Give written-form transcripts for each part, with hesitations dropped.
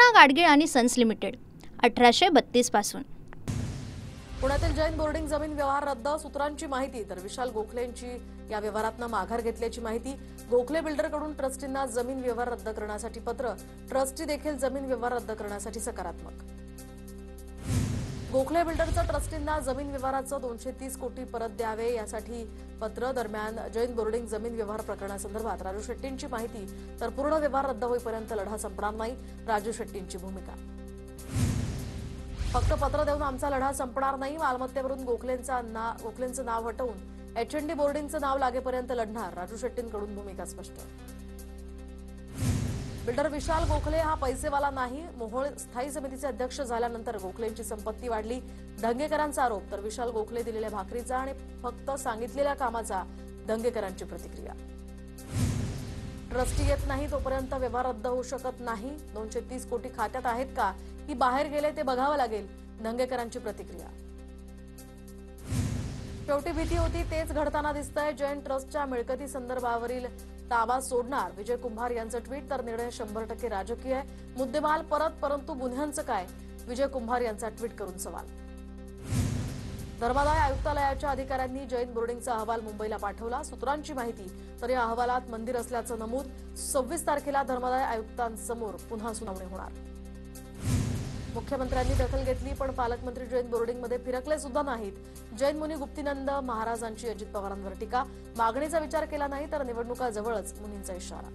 कृष्णा गाडगीळ आणि sons limited 1832 पासून। पुण्यातील जैन बोर्डिंग जमीन व्यवहार रद्द, सूत्रांची माहिती। तर विशाल गोखलेंची या व्यवहारातनं माघार घेतल्याची माहिती। गोखले बिल्डरकडून ट्रस्टींना जमीन व्यवहार रद्द करण्यासाठी पत्र, ट्रस्टी देखील जमीन व्यवहार रद्द करण्यासाठी सकारात्मक। गोखले बिल्डरचं ट्रस्टींना जमीन व्यवहाराचं 230 कोटी परत द्यावे यासाठी पत्र। दरम्यान जैन बोर्डिंग जमीन व्यवहार प्रकरणासंदर्भात राजू शेट्टींची माहिती। तर पूर्ण व्यवहार रद्द होईपर्यंत लढा संपणार नाही, राजू शेट्टींची भूमिका। फक्त पत्र देऊन आमचा लढा संपणार नाही, मालमत्तेवरून गोखलेंचं नाव हटवून एच&डी बोर्डिंगचं नाव लागेपर्यंत लढणार, राजू शेट्टींकडून भूमिका स्पष्ट। बिल्डर विशाल गोखले हा पैसेवाला नाही, मोहोळ स्थायी समितीचे अध्यक्ष झाल्यानंतर गोखलेंची संपत्ती वाढली, दंगेकरांचा आरोप। तर विशाल गोखले दिलेल्या भाकरीचा आणि फक्त सांगितलेल्या कामाचा दंगेकरांची प्रतिक्रिया। ट्रस्टी येत नाही तोपर्यंत व्यवहार रद्द होऊ शकत नाही, 230 कोटी खात्यात आहेत का की बाहेर गेले ते बघावं लागेल, दंगेकरांची प्रतिक्रिया। शेवटी भीती होती तेच घडताना दिसतंय, जैन ट्रस्टच्या मिळकती संदर्भावरील ताबा सोडणार, विजय कुंभार यांचं ट्विट। तर निर्णय 100% राजकीय आहे, मुद्देमाल परत, परंतु गुन्ह्यांचं काय, विजय कुंभार यांचा ट्विट करून सवाल। धर्मादाय आयुक्तालयाच्या अधिकाऱ्यांनी जैन बोर्डिंगचा अहवाल मुंबईला पाठवला, सूत्रांची माहिती। तर या अहवालात मंदिर असल्याचं नमूद, 26 तारखेला धर्मादाय आयुक्तांसमोर पुन्हा सुनावणी होणार। मुख्यमंत्र्यांनी दखल घेतली पण पालकमंत्री जैन बोर्डिंगमध्ये फिरकले सुद्धा नाहीत, जैन मुनी गुप्तीनंद महाराजांची अजित पवारांवर टीका, मागणीचा विचार केला नाही तर निवडणुका जवळच, मुनींचा इशारा।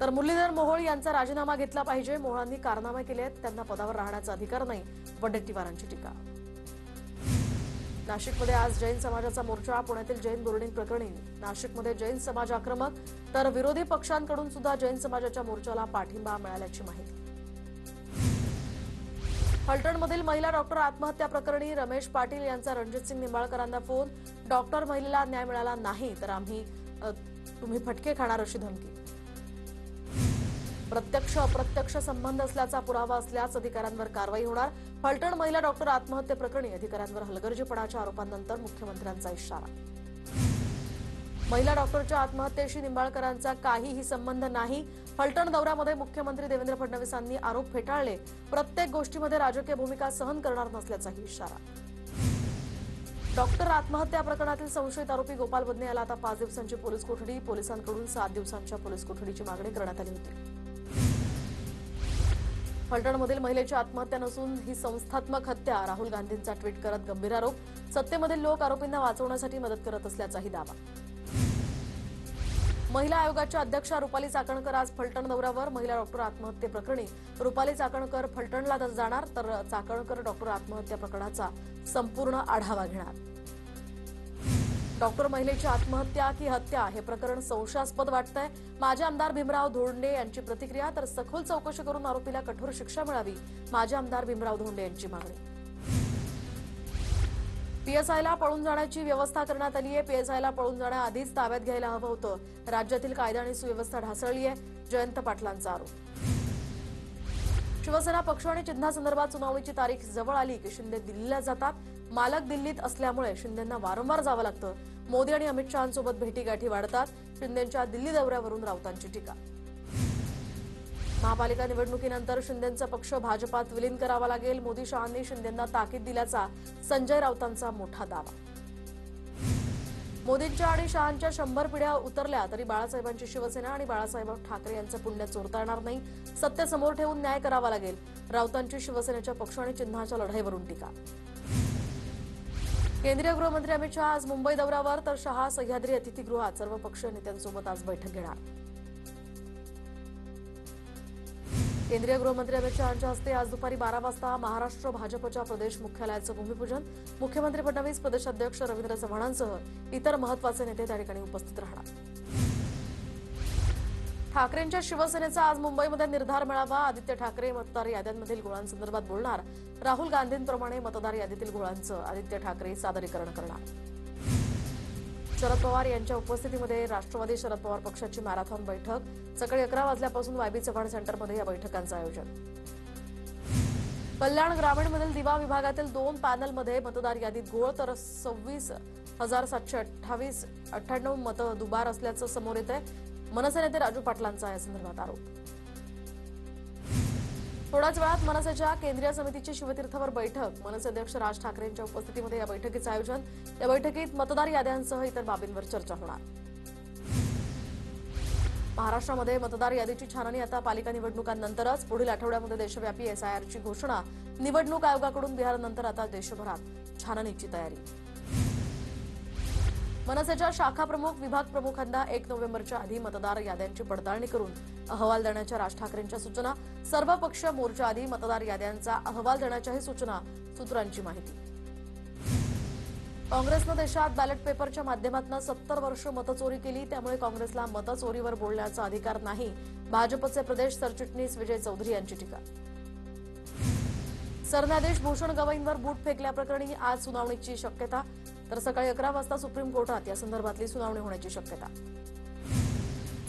तर मुरलीधर मोहोळ यांचा राजीनामा घेतला पाहिजे, मोहोळांनी कारनामे केले आहेत, त्यांना पदावर राहण्याचा अधिकार नाही, वडेट्टीवारांची टीका। नाशिकमध्ये आज जैन समाजाचा मोर्चा, पुण्यातील जैन बोर्डिंग प्रकरणी नाशिकमध्ये जैन समाज आक्रमक, तर विरोधी पक्षांकडून सुद्धा जैन समाजाच्या मोर्चाला पाठिंबा मिळाल्याची माहिती। फलटणमधील महिला डॉक्टर आत्महत्या प्रकरणी रमेश पाटील यांचा रणजितसिंग निंबाळकरांना फोन, डॉक्टर महिलेला न्याय मिळाला नाही तर तुम्ही फटके खाणार अशी धमकी। प्रत्यक्ष अप्रत्यक्ष संबंध असल्याचा पुरावा असल्यास अधिकाऱ्यांवर कारवाई होणार, फलटण महिला डॉक्टर आत्महत्येप्रकरणी अधिकाऱ्यांवर हलगर्जीपणाच्या आरोपांनंतर मुख्यमंत्र्यांचा इशारा। महिला डॉक्टरच्या आत्महत्येशी निंबाळकरांचा काहीही संबंध नाही, फलटण दौऱ्यामध्ये मुख्यमंत्री देवेंद्र फडणवीसांनी आरोप फेटाळले, प्रत्येक गोष्टीमध्ये राजकीय भूमिका सहन करणार नसल्याचाही इशारा। डॉक्टर आत्महत्या प्रकरणातील संशयित आरोपी गोपाल बदने याला आता 5 दिवसांची पोलीस कोठडी, पोलिसांकडून 7 दिवसांच्या पोलीस कोठडीची मागणी करण्यात आली होती। फलटणमधील महिलेची आत्महत्या नसून ही संस्थात्मक हत्या, राहुल गांधींचा ट्विट करत गंभीर आरोप, सत्तेमधील लोक आरोपींना वाचवण्यासाठी मदत करत असल्याचाही दावा। महिला आयोगाच्या अध्यक्षा रुपाली चाकणकर आज फलटण दौऱ्यावर, महिला डॉक्टर आत्महत्येप्रकरणी रुपाली चाकणकर फलटणला जाणार, तर चाकणकर डॉक्टर आत्महत्या प्रकरणाचा संपूर्ण आढावा घेणार। डॉक्टर महिलेची आत्महत्या की हत्या हे प्रकरण संशयास्पद वाटतंय, माजी आमदार भीमराव धोंडे यांची प्रतिक्रिया। तर सखोल चौकशी करून आरोपीला कठोर शिक्षा मिळावी, माजी आमदार भीमराव धोंडे यांची मागणी। पीएसआयला पळून जाण्याची व्यवस्था करण्यात आली आहे, पीएसआयला पळून जाण्याआधीच ताब्यात घ्यायला हवं होतं, राज्यातील कायदा आणि सुव्यवस्था ढासळली आहे, जयंत पाटलांचा आरोप। शिवसेना पक्ष आणि चिन्हासंदर्भात सुनावणीची तारीख जवळ आली की शिंदे दिल्लीला जातात, मालक दिल्लीत असल्यामुळे शिंदेंना वारंवार जावं लागतं, मोदी आणि अमित शहांसोबत भेटीगाठी वाढतात, शिंदेंच्या दिल्ली दौऱ्यावरून राऊतांची टीका। महापालिका निवडणुकीनंतर शिंदेंचा पक्ष भाजपात विलीन करावा लागेल, मोदी शहांनी शिंदेंना ताकीद दिल्याचा संजय राऊतांचा मोठा दावा। मोदींच्या आणि शहांच्या 100 पिढ्या उतरल्या तरी बाळासाहेबांची शिवसेना आणि बाळासाहेब ठाकरे यांचं पुण्य चोरता येणार नाही, सत्य समोर ठेवून न्याय करावा लागेल, राऊतांची शिवसेनेच्या पक्ष आणि चिन्हाच्या लढाईवरून टीका। केंद्रीय गृहमंत्री अमित शहा आज मुंबई दौऱ्यावर, तर शहा सह्याद्री अतिथीगृहात सर्वपक्षीय नेत्यांसोबत आज बैठक घेणार। केंद्रीय गृहमंत्री अमित शहांच्या हस्ते आज दुपारी 12 वाजता महाराष्ट्र भाजपच्या प्रदेश मुख्यालयाचं भूमिपूजन, मुख्यमंत्री फडणवीस, प्रदेशाध्यक्ष रवींद्र चव्हाणांसह इतर महत्वाचे नेते त्या ठिकाणी उपस्थित राहणार। ठाकरेंच्या शिवसेनेचा आज मुंबईमध्ये निर्धार मेळावा, आदित्य ठाकरे मतदार याद्यांमधील घोळांसंदर्भात बोलणार, राहुल गांधींप्रमाणे मतदार यादीतील घोळांचं आदित्य ठाकरे सादरीकरण करणार। शरद पवार यांच्या उपस्थितीमध्ये राष्ट्रवादी शरद पवार पक्षाची मॅरेथॉन बैठक, सकाळी 11 वाजल्यापासून वायबी चव्हाण सेंटरमध्ये या बैठकांचं आयोजन। कल्याण ग्रामीणमधील दिवा विभागातील 2 पॅनलमध्ये मतदार यादीत घोळ, तर 26,798 मतं दुबार असल्याचं समोर येत आहे। मनसे नेते राजू पाटलांचा या संदर्भात आरोप. थोड्याच वेळात मनसेच्या केंद्रीय समितीची शिवतीर्थवर बैठक. मनसे अध्यक्ष राज ठाकरेंच्या उपस्थितीमध्ये या बैठकीचं आयोजन. या बैठकीत मतदार याद्यांसह इतर बाबींवर चर्चा होणार. महाराष्ट्रामध्ये मतदार यादीची छाननी आता पालिका निवडणुकांनंतरच. पुढील आठवड्यामध्ये देशव्यापी एसआयआरची घोषणा. निवडणूक आयोगाकडून बिहारनंतर आता देशभरात छाननीची तयारी. मनसेच्या शाखा प्रमुख, विभाग प्रमुखांना 1 नोव्हेंबरच्या आधी मतदार याद्यांची पडताळणी करून अहवाल देण्याच्या राज ठाकरेंच्या सूचना. सर्वपक्षीय मोर्चा आधी मतदार याद्यांचा अहवाल देण्याच्याही सूचना. सूत्रांची माहिती. काँग्रेसनं देशात बॅलेट पेपरच्या माध्यमातून 70 वर्ष मतचोरी केली, त्यामुळे काँग्रेसला मतचोरीवर बोलण्याचा अधिकार नाही. भाजपचे प्रदेश सरचिटणीस विजय चौधरी यांची टीका. सरन्यायाधीश भूषण गवईंवर बूट फेकल्याप्रकरणी आज सुनावणीची शक्यता. तर सकाळी 11 वाजता सुप्रीम कोर्टात या संदर्भातली सुनावणी होण्याची शक्यता.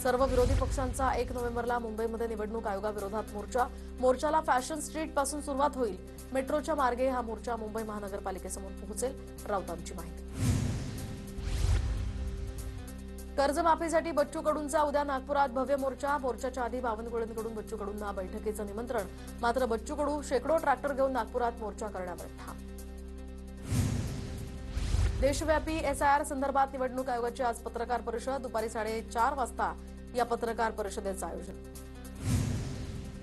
सर्व विरोधी पक्षांचा 1 नोव्हेंबरला मुंबईमध्ये निवडणूक आयोगाविरोधात मोर्चा. मोर्चाला फॅशन स्ट्रीट पासून सुरुवात होईल. मेट्रोच्या मार्गे हा मोर्चा मुंबई महानगरपालिकेसमोर पोहोचेल. राऊतांची माहिती. कर्जमाफीसाठी बच्चू कडूंचा उद्या नागपुरात भव्य मोर्चा. मोर्चाच्या आधी बावनकुळेंकडून बच्चू कडूंना बैठकीचं निमंत्रण. मात्र बच्चू कडू शेकडो ट्रॅक्टर घेऊन नागपुरात मोर्चा करण्यावर ठाम. देशव्यापी एसआयआर संदर्भात निवडणूक आयोगाची आज पत्रकार परिषद. दुपारी 4:30 वाजता या पत्रकार परिषदेचं आयोजन.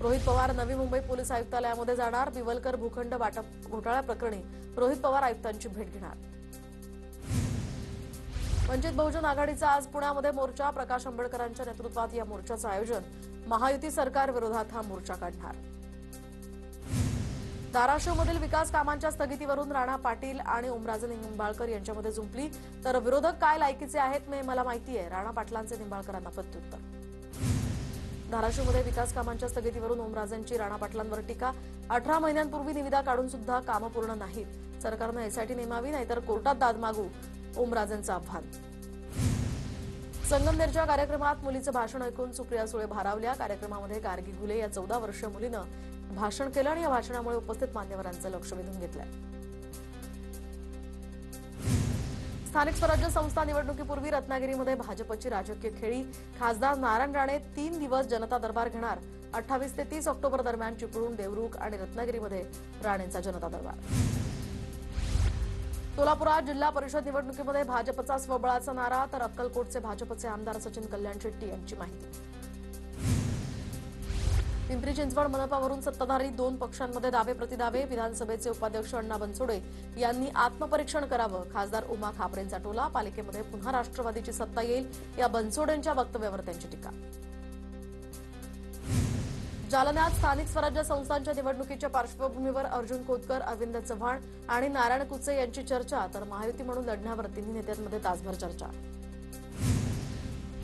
रोहित पवार नवी मुंबई पोलीस आयुक्तालयामध्ये जाणार. बिवलकर भूखंड वाटप घोटाळ्याप्रकरणी रोहित पवार आयुक्तांची भेट घेणार. वंचित बहुजन आघाडीचा आज पुण्यामध्ये मोर्चा. प्रकाश आंबेडकरांच्या नेतृत्वात या मोर्चाचं आयोजन. महायुती सरकार विरोधात हा मोर्चा काढणार. धाराशिवमधील विकास कामांच्या स्थगितीवरून राणा पाटील आणि ओमराजे निंबाळकर यांच्यामध्ये जुंपली. तर विरोधक काय लायकीचे आहेत मला माहिती आहे. राणा पाटलांचे निंबाळकरांना प्रत्युत्तर. धाराशिवमध्ये विकास कामांच्या स्थगितीवरून ओमराजेंची राणा पाटलांवर टीका. 18 महिन्यांपूर्वी निविदा काढून सुद्धा कामं पूर्ण नाहीत. सरकारनं एसआयटी नेमावी, नाहीतर कोर्टात दाद मागू. ओमराजेंचं आव्हान. संगमनेरच्या कार्यक्रमात मुलीचं भाषण ऐकून सुप्रिया सुळे भारावल्या. कार्यक्रमामध्ये गार्गी घुले या 14 वर्षीय मुलीनं भाषण केलं आणि या भाषणामुळे उपस्थित मान्यवरांचं लक्ष वेधून घेतलंय. स्थानिक स्वराज्य संस्था निवडणुकीपूर्वी रत्नागिरीमध्ये भाजपची राजकीय खेळी. खासदार नारायण राणे 3 दिवस जनता दरबार घेणार. 28 ते 30 ऑक्टोबर दरम्यान चिपळूण, देवरुख आणि रत्नागिरीमध्ये राणेंचा जनता दरबार. सोलापुरात जिल्हा परिषद निवडणुकीमध्ये भाजपचा स्वबळाचा नारा. तर अक्कलकोटचे भाजपचे आमदार सचिन कल्याण शेट्टी यांची माहिती. पिंपरी चिंचवड मनपावरून सत्ताधारी 2 पक्षांमध्ये दावे प्रतिदावे. विधानसभेचे उपाध्यक्ष अण्णा बनसोडे यांनी आत्मपरीक्षण करावं. खासदार उमा खापरेंचा टोला. पालिकेमध्ये पुन्हा राष्ट्रवादीची सत्ता येईल या बनसोडेंच्या वक्तव्यावर त्यांची टीका. जालन्यात स्थानिक स्वराज्य संस्थांच्या निवडणुकीच्या पार्श्वभूमीवर अर्जुन खोतकर, अरविंद चव्हाण आणि नारायण कुचे यांची चर्चा. तर महायुती म्हणून लढण्यावर तिन्ही नेत्यांमध्ये तासभर चर्चा.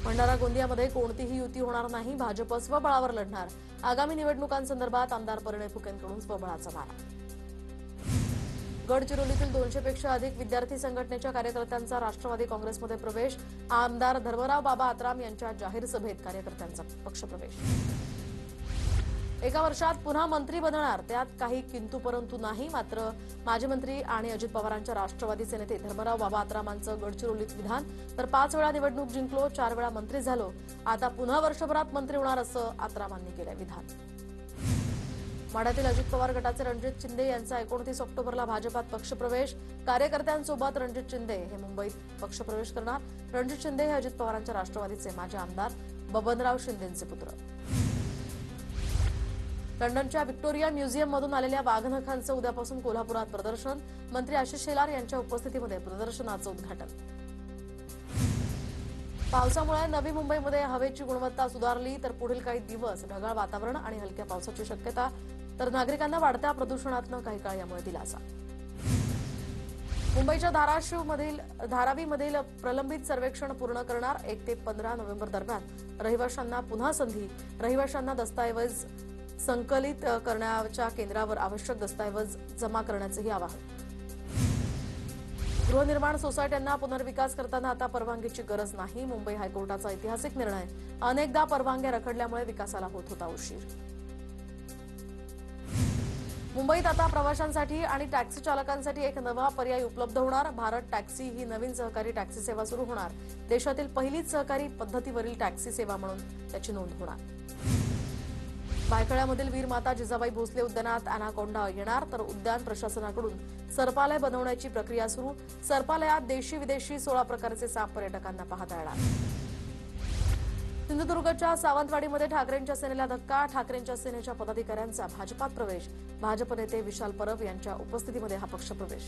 भंडारा गोंदियामध्ये कोणतीही युती होणार नाही. भाजप स्वबळावर लढणार. आगामी निवडणुकांसंदर्भात आमदार परिणय फुकेंकडून स्वबळाचा नारा. गडचिरोलीतील 200 पेक्षा अधिक विद्यार्थी संघटनेच्या कार्यकर्त्यांचा राष्ट्रवादी काँग्रेसमध्ये प्रवेश. आमदार धर्मराव बाबा आत्राम यांच्या जाहीर सभेत कार्यकर्त्यांचा पक्षप्रवेश. 1 वर्षात पुन्हा मंत्री बनणार, त्यात काही किंतु परंतु नाही. मात्र माजी मंत्री आणि अजित पवारांच्या राष्ट्रवादीचे नेते धर्मराव बाबा आत्रामांचं गडचिरोलीत विधान. तर 5 वेळा निवडणूक जिंकलो, 4 वेळा मंत्री झालो, आता पुन्हा वर्षभरात मंत्री होणार असं आत्रामांनी केलं विधान. माढ्यातील अजित पवार गटाचे रणजित शिंदे यांचा 29 ऑक्टोबरला भाजपात पक्षप्रवेश. कार्यकर्त्यांसोबत रणजित शिंदे हे मुंबईत पक्षप्रवेश करणार. रणजित शिंदे हे अजित पवारांच्या राष्ट्रवादीचे माजी आमदार बबनराव शिंदेंचे पुत्र. लंडनच्या व्हिक्टोरिया म्युझियममधून आलेल्या वाघनखांचं उद्यापासून कोल्हापुरात प्रदर्शन. मंत्री आशिष शेलार यांच्या उपस्थितीमध्ये प्रदर्शनाचं उद्घाटन. पावसामुळे नवी मुंबईमध्ये हवेची गुणवत्ता सुधारली. तर पुढील काही दिवस ढगाळ वातावरण आणि हलक्या पावसाची शक्यता. तर नागरिकांना वाढत्या प्रदूषणातून काही काळ यामुळे दिलासा. मुंबईच्या धारावीमधील प्रलंबित सर्वेक्षण पूर्ण करणार. 1 ते 15 नोव्हेंबर दरम्यान रहिवाशांना पुन्हा संधी. रहिवाशांना दस्तऐवज संकलित करण्याच्या केंद्रावर आवश्यक दस्तऐवज जमा करण्याचंही आवाहन. गृहनिर्माण सोसायट्यांना पुनर्विकास करताना आता परवानगीची गरज नाही. मुंबई हायकोर्टाचा ऐतिहासिक निर्णय. अनेकदा परवानग्या रखडल्यामुळे विकासाला होत होता उशीर. मुंबईत आता प्रवाशांसाठी आणि टॅक्सी चालकांसाठी एक नवा पर्याय उपलब्ध होणार. भारत टॅक्सी ही नवीन सहकारी टॅक्सी सेवा सुरू होणार. देशातील पहिलीच सहकारी पद्धतीवरील टॅक्सी सेवा म्हणून त्याची नोंद होणार. भायखळ्यामधील वीर माता जिजाबाई भोसले उद्यानात अॅनाकोंडा येणार, तर उद्यान प्रशासनाकडून सर्पालय बनवण्याची प्रक्रिया सुरू. सर्पालयात देशी विदेशी 16 प्रकारचे साप पर्यटकांना पाहता येणार. सिंधुदुर्गच्या सावंतवाडीमध्ये ठाकरेंच्या सेनेला धक्का. ठाकरेंच्या सेनेच्या पदाधिकाऱ्यांचा भाजपात प्रवेश. भाजप नेते विशाल परब यांच्या उपस्थितीमध्ये हा पक्षप्रवेश.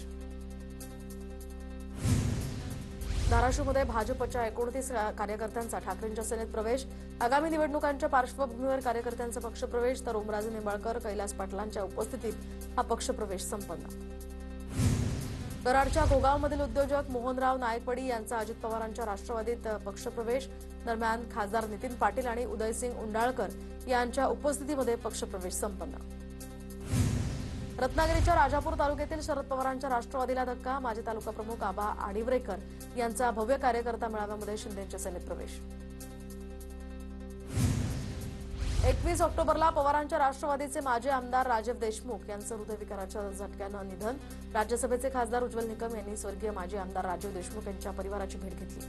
धाराशिवमध्ये भाजपच्या 29 कार्यकर्त्यांचा ठाकरेंच्या सेनेत प्रवेश. आगामी निवडणुकांच्या पार्श्वभूमीवर कार्यकर्त्यांचा पक्षप्रवेश, तर ओमराजे निंबाळकर, कैलास पाटलांच्या उपस्थितीत हा पक्षप्रवेश संपन्न. कराडच्या गोगावमधील उद्योजक मोहनराव नायकवडी यांचा अजित पवारांच्या राष्ट्रवादीत पक्षप्रवेश. दरम्यान खासदार नितीन पाटील आणि उदयसिंग उंडाळकर यांच्या उपस्थितीमध्ये पक्षप्रवेश संपन्न. रत्नागिरीच्या राजापूर तालुक्यातील शरद पवारांच्या राष्ट्रवादीला धक्का. माजी तालुका प्रमुख आबा आडिवरेकर यांचा भव्य कार्यकर्ता मेळाव्यामध्ये शिंदेच्या सेनेत प्रवेश. 21 ऑक्टोबरला पवारांच्या राष्ट्रवादीचे माजी आमदार राजीव देशमुख यांचं हृदयविकाराच्या झटक्यानं निधन. राज्यसभेचे खासदार उज्ज्वल निकम यांनी स्वर्गीय माजी आमदार राजीव देशमुख यांच्या परिवाराची भेट घेतली.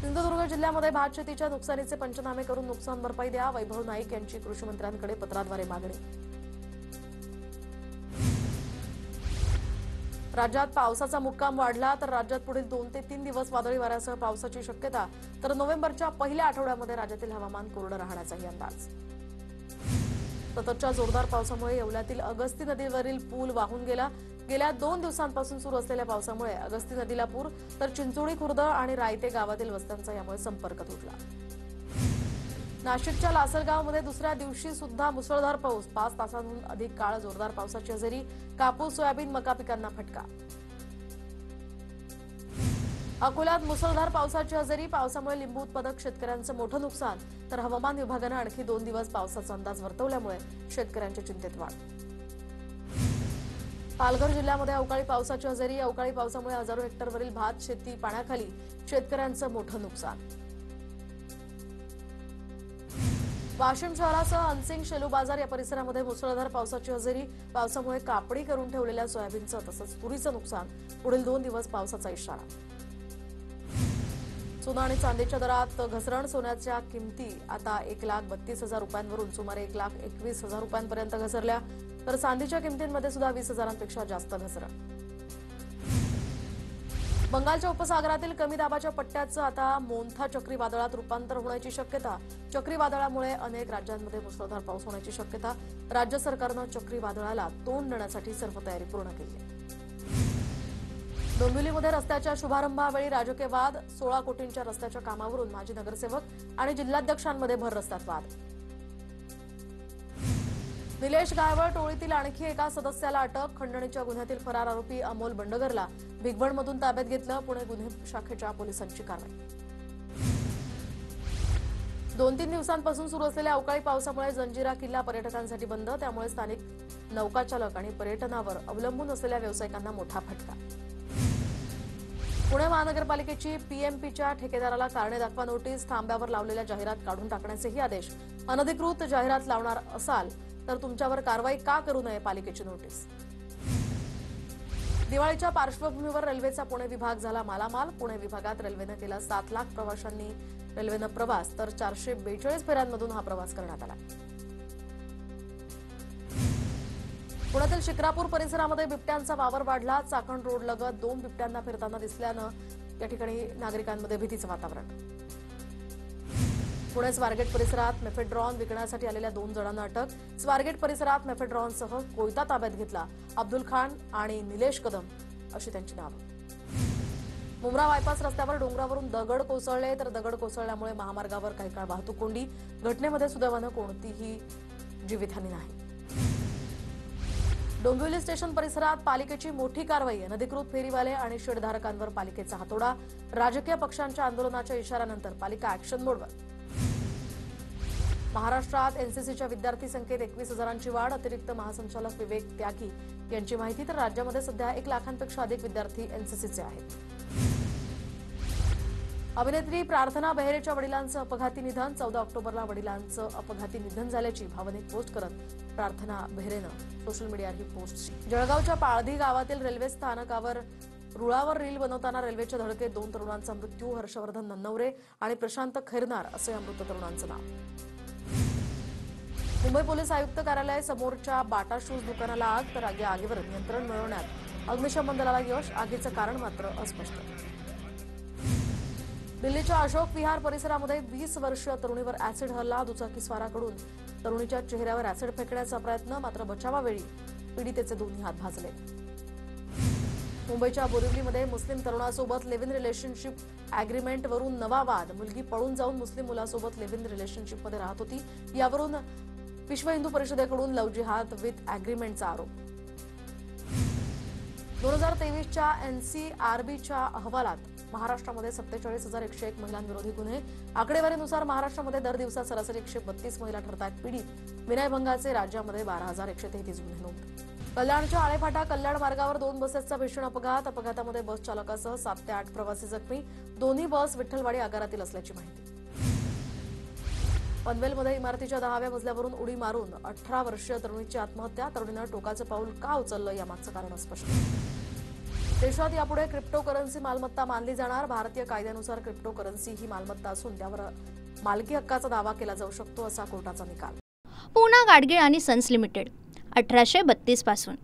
सिंधुदुर्ग जिल्ह्यामध्ये भात शेतीच्या नुकसानीचे पंचनामे करून नुकसान भरपाई द्या. वैभव नाईक यांची कृषी मंत्र्यांकडे पत्राद्वारे मागणी. राज्यात पावसाचा मुक्काम वाढला, तर राज्यात पुढील 2 ते 3 दिवस वादळी वाऱ्यासह पावसाची शक्यता, तर नोव्हेंबरच्या पहिल्या आठवड्यामध्ये राज्यातील हवामान कोरडं राहण्याचाही अंदाज. सततच्या जोरदार पावसामुळे येवल्यातील अगस्ती नदीवरील पूल वाहून गेला. गेल्या 2 दिवसांपासून सुरू असलेल्या पावसामुळे अगस्ती नदीला पूर, तर चिंचोळी खुर्द आणि रायते गावातील वस्त्यांचा यामुळे संपर्क तुटला. नाशिकच्या लासलगावमध्ये दुसऱ्या दिवशी सुद्धा मुसळधार पाऊस. 5 तासांहून अधिक काळ जोरदार पावसाची हजेरी. कापूस, सोयाबीन, मका पिकांना फटका. अकोल्यात मुसळधार पावसाची हजेरी. पावसामुळे लिंबू उत्पादक शेतकऱ्यांचं मोठं नुकसान, तर हवामान विभागानं आणखी 2 दिवस पावसाचा अंदाज वर्तवल्यामुळे शेतकऱ्यांच्या चिंतेत वाढ. पालघर जिल्ह्यामध्ये अवकाळी पावसाची हजेरी. अवकाळी पावसामुळे हजारो हेक्टरवरील भात शेती पाण्याखाली, शेतकऱ्यांचं मोठं नुकसान. वाशिम शहरासह हनसिंग, शेलू बाजार या परिसरामध्ये मुसळधार पावसाची हजेरी. पावसामुळे कापणी करून ठेवलेल्या सोयाबीनचं तसंच तुरीचं नुकसान. पुढील 2 दिवस पावसाचा इशारा. सोनं आणि चांदीच्या दरात घसरण. सोन्याच्या किमती आता 1,32,000 रुपयांवरून सुमारे 1,21,000 रुपयांपर्यंत घसरल्या, तर चांदीच्या किमतींमध्ये सुद्धा 20,000पेक्षा जास्त घसरण. बंगालच्या उपसागरातील कमी दाबाच्या पट्ट्याचं आता मोन्था चक्रीवादळात रूपांतर होण्याची शक्यता. चक्रीवादळामुळे अनेक राज्यांमध्ये मुसळधार पाऊस होण्याची शक्यता. राज्य सरकारनं चक्रीवादळाला तोंड देण्यासाठी सर्व तयारी पूर्ण केली आहे. डोंबिवलीमध्ये रस्त्याच्या शुभारंभावेळी राजकीय वाद. 16 कोटींच्या रस्त्याच्या कामावरून माजी नगरसेवक आणि जिल्हाध्यक्षांमध्ये भर रस्त्यात वाद. निलेश गायवळ टोळीतील आणखी एका सदस्याला अटक. खंडणीच्या गुन्ह्यातील फरार आरोपी अमोल बंडगरला भिगवणमधून ताब्यात घेतलं. पुणे गुन्हे शाखेच्या पोलिसांची कारवाई. 2-3 दिवसांपासून सुरू असलेल्या अवकाळी पावसामुळे जंजिरा किल्ला पर्यटकांसाठी बंद. त्यामुळे स्थानिक नौकाचालक आणि पर्यटनावर अवलंबून असलेल्या व्यावसायिकांना मोठा फटका. पुणे महानगरपालिकेची पीएमपीच्या ठेकेदाराला कारणे दाखवा नोटीस. थांब्यावर लावलेल्या जाहिरात काढून टाकण्याचेही आदेश. अनधिकृत जाहिरात लावणार असाल तर तुमच्यावर कारवाई का करू नये, पालिकेची नोटीस. दिवाळीच्या पार्श्वभूमीवर रेल्वेचा पुणे विभाग झाला मालामाल. पुणे विभागात रेल्वेनं केला 7 लाख प्रवाशांनी रेल्वेनं प्रवास, तर 442 फेऱ्यांमधून हा प्रवास करण्यात आला. पुण्यातील शिक्रापूर परिसरामध्ये बिबट्यांचा वावर वाढला. चाकण रोड लगत 2 बिबट्यांना फिरताना दिसल्यानं या ठिकाणी नागरिकांमध्ये भीतीचं वातावरण. पुणे स्वारगेट परिसरात मेफेड्रॉन विकण्यासाठी आलेल्या 2 जणांना अटक. स्वारगेट परिसरात मेफेड्रॉनसह कोयता ताब्यात घेतला. अब्दुल खान आणि निलेश कदम अशी त्यांची नावं. मुंब्रा बायपास रस्त्यावर डोंगरावरून दगड कोसळले, तर दगड कोसळल्यामुळे महामार्गावर काही काळ वाहतूक कोंडी. घटनेमध्ये सुदैवानं कोणतीही जीवितहानी नाही. डोंबिवली स्टेशन परिसरात पालिकेची मोठी कारवाई. अनधिकृत फेरीवाले आणि शेडधारकांवर पालिकेचा हातोडा. राजकीय पक्षांच्या आंदोलनाच्या इशाऱ्यानंतर पालिका ऍक्शन मोडवर. महाराष्ट्रात एनसीसीच्या विद्यार्थी संख्येत 21,000ची वाढ. अतिरिक्त महासंचालक विवेक त्यागी यांची माहिती. तर राज्यामध्ये सध्या 1 लाखांपेक्षा अधिक विद्यार्थी एनसीसीचे आहेत. अभिनेत्री प्रार्थना बेहरेच्या वडिलांचं अपघाती निधन. 14 ऑक्टोबरला वडिलांचं अपघाती निधन झाल्याची भावनिक पोस्ट करत प्रार्थना बेहरेनं सोशल मीडियावर ही पोस्ट. जळगावच्या पाळधी गावातील रेल्वे स्थानकावर रुळावर रील बनवताना रेल्वेच्या धडकेत 2 तरुणांचा मृत्यू. हर्षवर्धन नन्नवरे आणि प्रशांत खैरनार असं या मृत तरुणांचं नाव. मुंबई पोलीस आयुक्त कार्यालयासमोरच्या बाटा शूज दुकानाला आग, तर या आगीवर नियंत्रण मिळवण्यात अग्निशमन दलाला यश. आगीचं कारण मात्र अस्पष्ट. दिल्लीच्या अशोक विहार परिसरामध्ये 20 वर्षीय तरुणीवर ऍसिड हल्ला. दुचाकीस्वाराकडून तरुणीच्या चेहऱ्यावर ऍसिड फेकण्याचा प्रयत्न, मात्र बचावावेळी पीडितेचे दोन्ही हात भाजले. मुंबईच्या बोरिवलीमध्ये मुस्लिम तरुणासोबत लिव्ह इन रिलेशनशिप अॅग्रीमेंटवरून नवा वाद. मुलगी पळून जाऊन मुस्लिम मुलासोबत लिव्ह इन रिलेशनशिपमध्ये राहत होती. यावरून विश्व हिंदू परिषदेकडून लव्ह जिहाद विथ अॅग्रीमेंटचा आरोप. 2023च्या एनसीआरबीच्या अहवालात महाराष्ट्रामध्ये 47,101 महिलांविरोधी गुन्हे. आकडेवारीनुसार महाराष्ट्रामध्ये दर दिवसा सरासरी 132 महिला ठरतात पीडित. विनयभंगाचे राज्यामध्ये 12,133 गुन्हे नोंद. कल्याणच्या आळेफाटा कल्याण मार्गावर 2 बसेसचा भीषण अपघात. अपघातामध्ये बस चालकासह 7 ते 8 प्रवासी जखमी. दोन्ही बस विठ्ठलवाडी आगारातील असल्याची माहिती. पनवेलमध्ये इमारतीच्या 10व्या मजल्यावरून उडी मारून 18 वर्षीय तरुणीची आत्महत्या. तरुणीनं टोकाचं पाऊल का उचललं यामागचं कारण स्पष्ट. देशात यापुढे क्रिप्टोकरन्सी मालमत्ता मानली जाणार. भारतीय कायद्यानुसार क्रिप्टोकरन्सी ही मालमत्ता असून त्यावर मालकी हक्काचा दावा केला जाऊ शकतो, असा कोर्टाचा निकाल. पूना गाडगीळ आणि सन्स लिमिटेड 1832 पासून